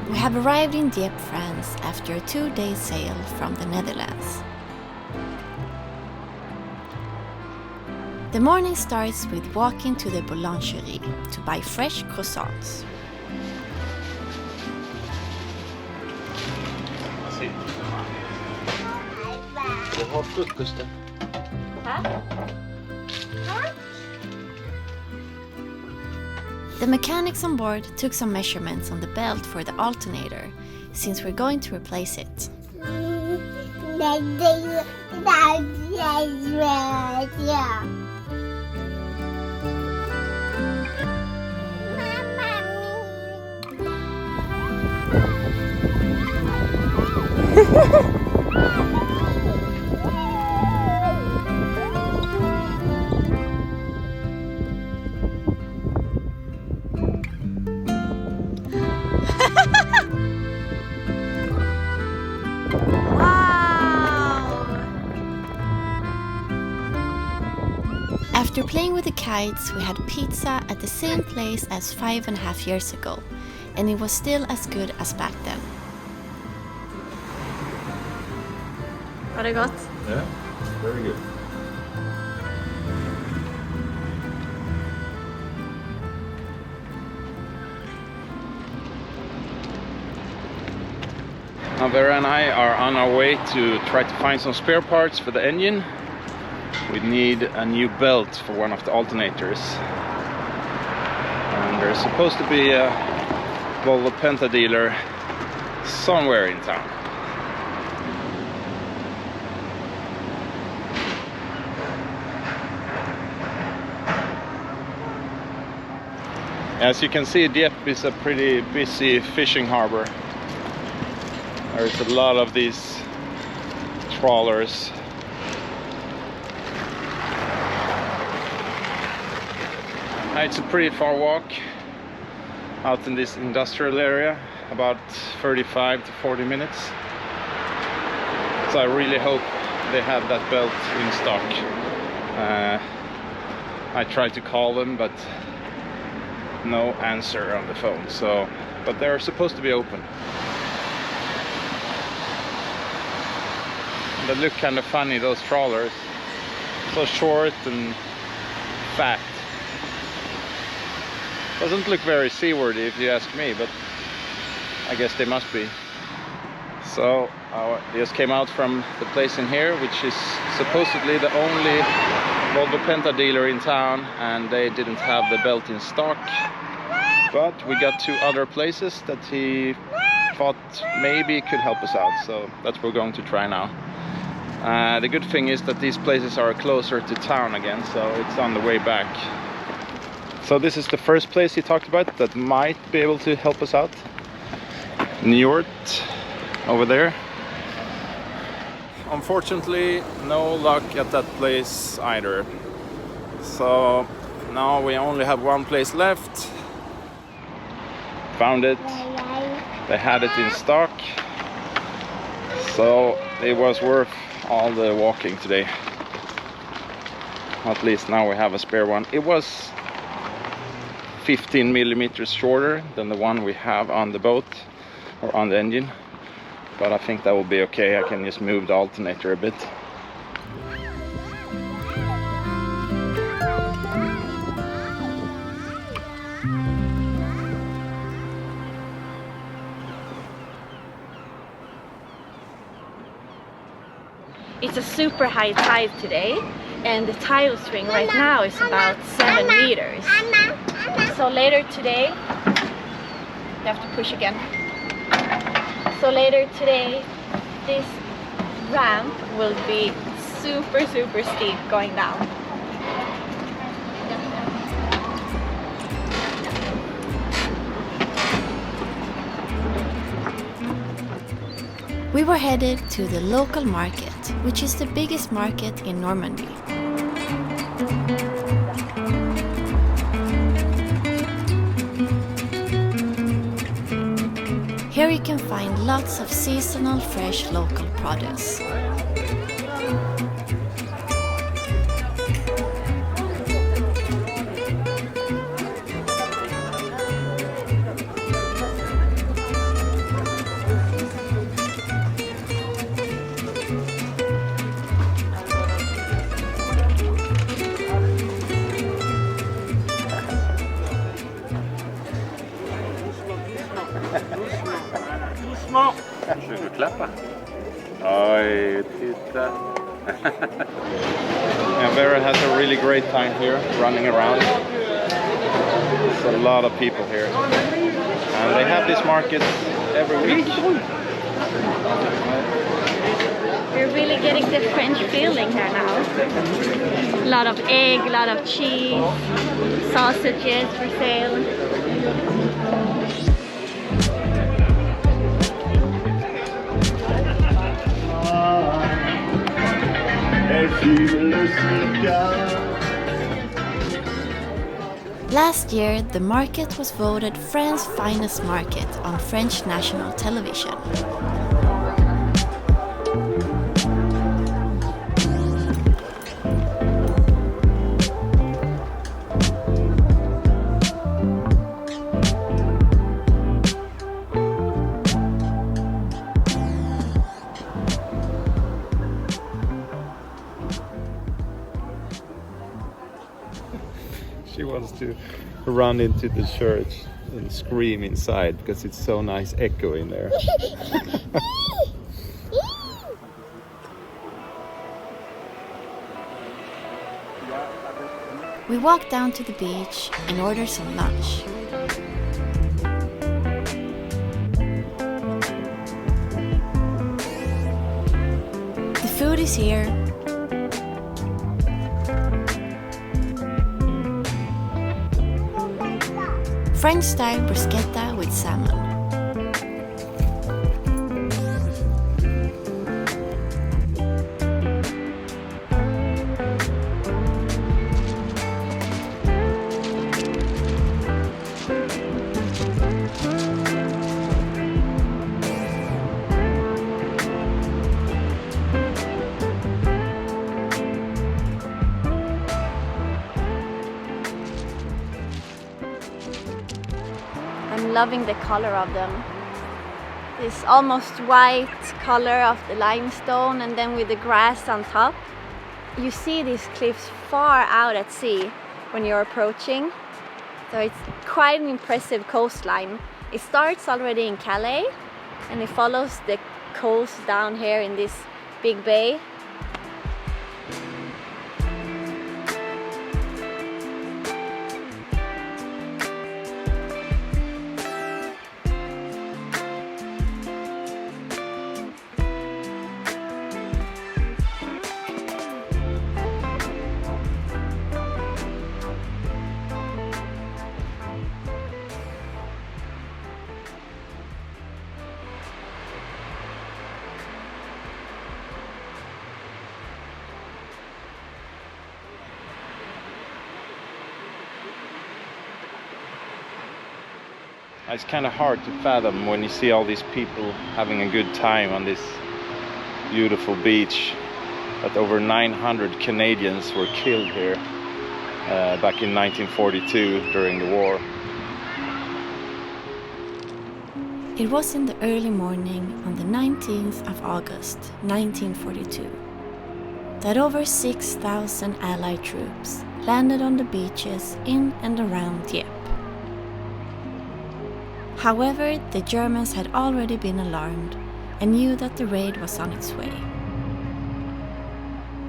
We have arrived in Dieppe, France after a 2-day sail from the Netherlands. The morning starts with walking to the boulangerie to buy fresh croissants. The mechanics on board took some measurements on the belt for the alternator, since we're going to replace it. After playing with the kites, we had pizza at the same place as 5.5 years ago, and it was still as good as back then. Har det gått? Yeah, very good. Now Vera and I are on our way to try to find some spare parts for the engine. We need a new belt for one of the alternators. And there's supposed to be a Volvo Penta dealer somewhere in town. As you can see, Dieppe is a pretty busy fishing harbor. There's a lot of these trawlers. It's a pretty far walk out in this industrial area, about 35 to 40 minutes. So I really hope they have that belt in stock. I tried to call them, but no answer on the phone. But they're supposed to be open. They look kind of funny, those trawlers. So short and fat. Doesn't look very seaworthy if you ask me, but I guess they must be. So I just came out from the place in here, which is supposedly the only Volvo Penta dealer in town, and they didn't have the belt in stock. But we got 2 other places that he thought maybe could help us out, so that's what we're going to try now. The good thing is that these places are closer to town again, so it's on the way back. So this is the first place he talked about that might be able to help us out. Njord, over there. Unfortunately, no luck at that place either. So now we only have one place left. Found it. They had it in stock. So it was worth all the walking today. At least now we have a spare one. It was 15 millimeters shorter than the one we have on the boat or on the engine, but I think that will be okay. I can just move the alternator a bit. It's a super high tide today, and the tidal swing right now is about 7 meters. So later today, you have to push again. So later today, this ramp will be super steep going down. We were headed to the local market, which is the biggest market in Normandy. Here you can find lots of seasonal, fresh local produce. små. Du ska klappa. Oj, titta. And Vera has a really great time here, running around. There's a lot of people here. And they have this market every week. We're really getting the French feeling here now. A lot of egg, a lot of cheese, sausages for sale. Last year, the market was voted France's finest market on French national television. She wants to run into the church and scream inside because it's so nice echo in there. We walked down to the beach and ordered some lunch. The food is here. French-style bruschetta with salmon. I'm loving the color of them. This almost white color of the limestone, and then with the grass on top. You see these cliffs far out at sea when you're approaching. So it's quite an impressive coastline. It starts already in Calais and it follows the coast down here in this big bay. It's kind of hard to fathom when you see all these people having a good time on this beautiful beach. But over 900 Canadians were killed here back in 1942 during the war. It was in the early morning on the 19th of August 1942 that over 6,000 Allied troops landed on the beaches in and around Dieppe. However, the Germans had already been alarmed and knew that the raid was on its way.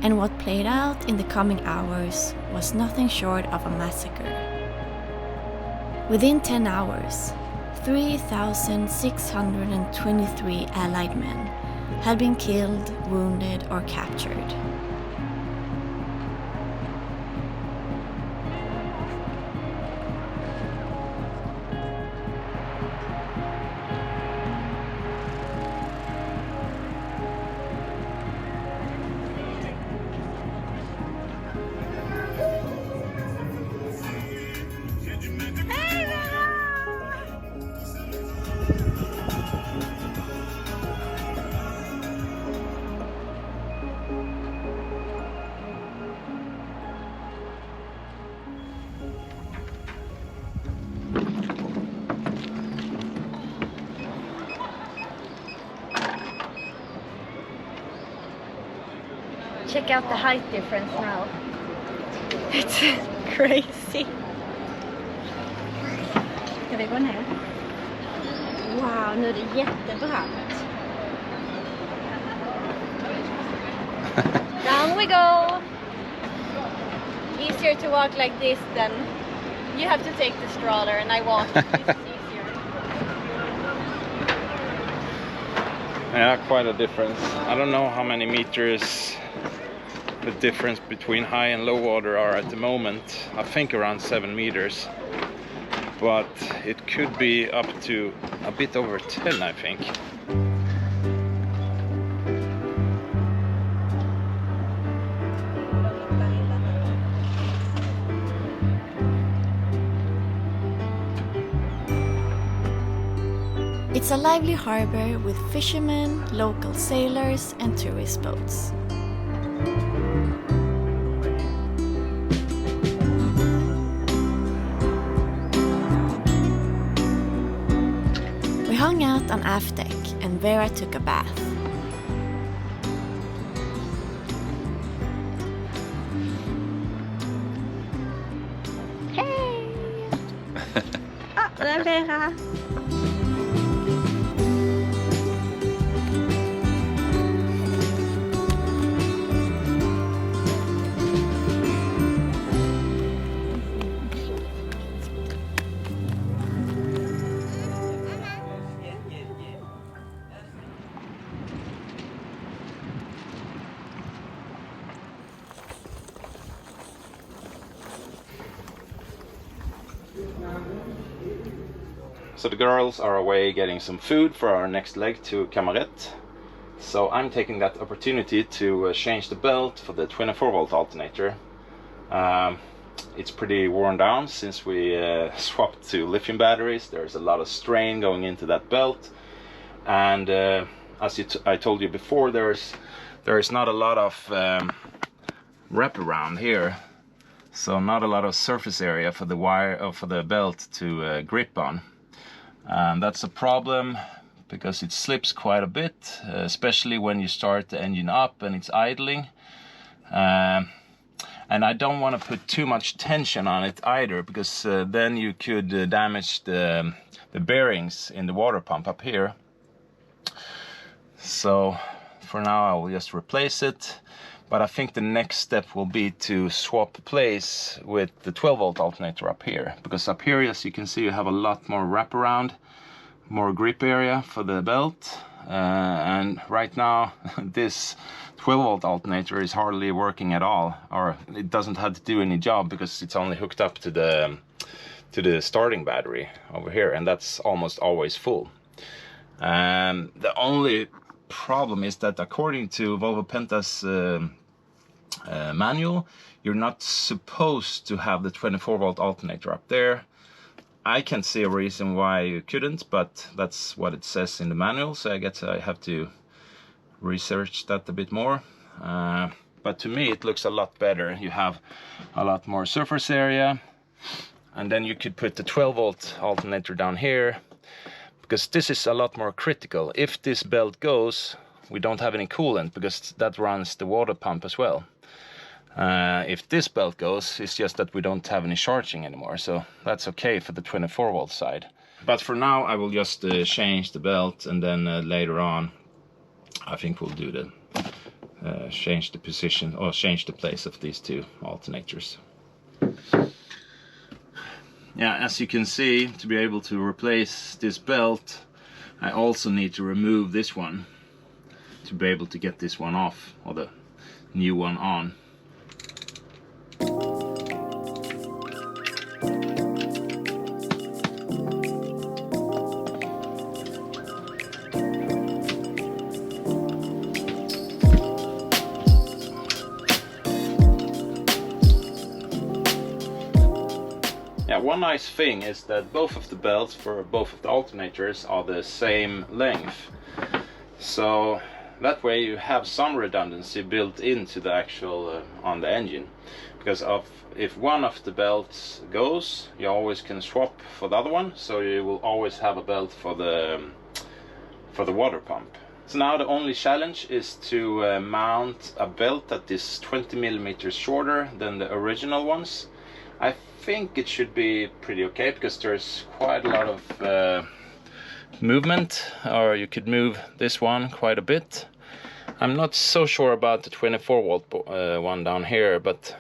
And what played out in the coming hours was nothing short of a massacre. Within 10 hours, 3,623 Allied men had been killed, wounded, or captured. Check out the height difference now. It's crazy. Ska vi gå ner? Wow! Wow, nu är det jättebrant. Down we go. Easier to walk like this than you have to take the stroller and I walk. This is easier. Yeah, quite a difference. I don't know how many meters the difference between high and low water are at the moment. I think around 7 meters, but it could be up to a bit over 10, I think. It's a lively harbor with fishermen, local sailors and tourist boats. We hung out on aft deck and Vera took a bath. Hey! Där är Vera! So the girls are away getting some food for our next leg to Camaret. So I'm taking that opportunity to change the belt for the 24-volt alternator. It's pretty worn down since we swapped to lithium batteries. There's a lot of strain going into that belt. And as I told you before, there is not a lot of wraparound here. So not a lot of surface area for the wire or for the belt to grip on. That's a problem because it slips quite a bit, especially when you start the engine up and it's idling. And I don't want to put too much tension on it either, because then you could damage the bearings in the water pump up here. So for now I will just replace it. But I think the next step will be to swap place with the 12-volt alternator up here. Because up here, as you can see, you have a lot more wraparound, more grip area for the belt. And right now, this 12-volt alternator is hardly working at all. Or it doesn't have to do any job because it's only hooked up to the starting battery over here. And that's almost always full. The only problem is that according to Volvo Penta's manual, you're not supposed to have the 24-volt alternator up there. I can't see a reason why you couldn't, but that's what it says in the manual, so I guess I have to research that a bit more. But to me it looks a lot better. You have a lot more surface area, and then you could put the 12-volt alternator down here, because this is a lot more critical. If this belt goes, we don't have any coolant, because that runs the water pump as well. If this belt goes, it's just that we don't have any charging anymore, so that's okay for the 24-volt side. But for now I will just change the belt, and then later on I think we'll do the change the position or change the place of these two alternators. Yeah, as you can see, to be able to replace this belt, I also need to remove this one to be able to get this one off, or the new one on. One nice thing is that both of the belts for both of the alternators are the same length, so that way you have some redundancy built into the actual on the engine, because if one of the belts goes, you always can swap for the other one, so you will always have a belt for the water pump. So now the only challenge is to mount a belt that is 20 millimeters shorter than the original ones. I think it should be pretty okay, because there's quite a lot of movement, or you could move this one quite a bit. I'm not so sure about the 24 volt one down here, but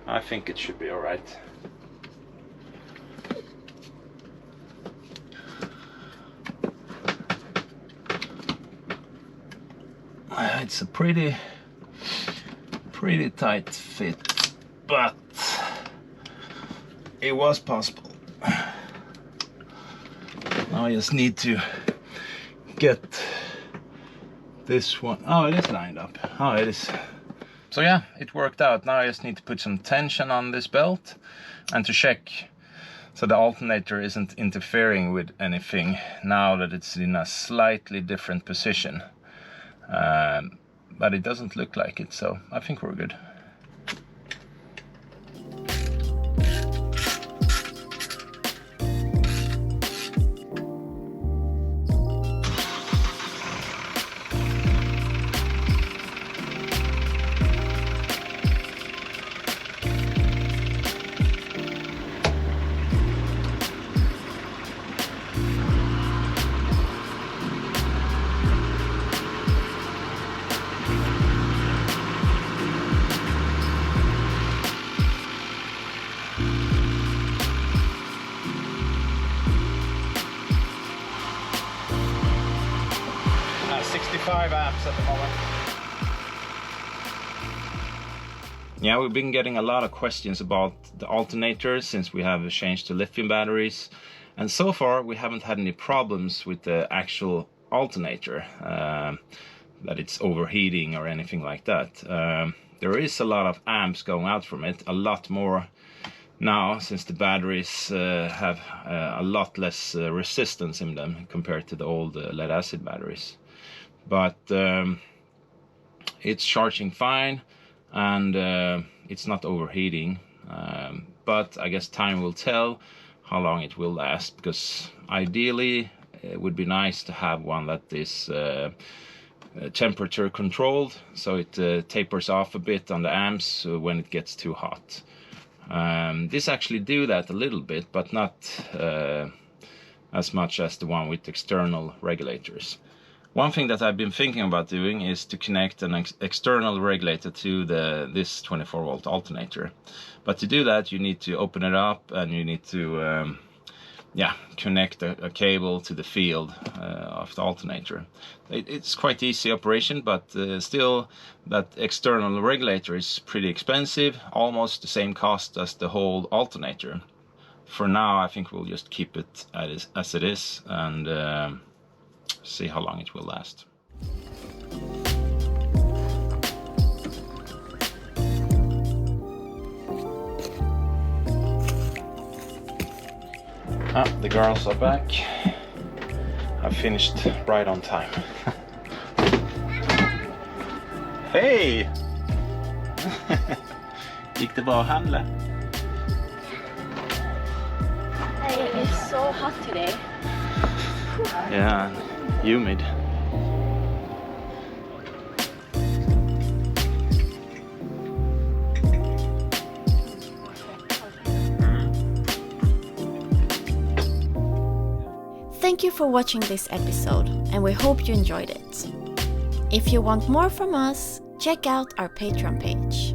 I think it should be all right. It's a pretty tight fit, but it was possible. Now I just need to get this one. Oh, it is lined up. Oh, it is. So yeah, it worked out. Now I just need to put some tension on this belt and to check so the alternator isn't interfering with anything now that it's in a slightly different position. But it doesn't look like it, so I think we're good. Amps at the moment. Yeah, we've been getting a lot of questions about the alternators since we have changed to lithium batteries, and so far we haven't had any problems with the actual alternator, that it's overheating or anything like that. There is a lot of amps going out from it, a lot more now since the batteries have a lot less resistance in them compared to the old lead acid batteries. But it's charging fine, and it's not overheating, but I guess time will tell how long it will last, because ideally it would be nice to have one that is temperature controlled, so it tapers off a bit on the amps when it gets too hot. This actually do that a little bit, but not as much as the one with external regulators. One thing that I've been thinking about doing is to connect an external regulator to this 24 volt alternator. But to do that you need to open it up, and you need to connect a cable to the field of the alternator. It's quite easy operation, but still that external regulator is pretty expensive, almost the same cost as the whole alternator. For now I think we'll just keep it as it is, and see how long it will last. The girls are back. I finished right on time. Hej! Gick det bra att handla? It is so hot today. Yeah, humid. Thank you for watching this episode, and we hope you enjoyed it. If you want more from us, check out our Patreon page.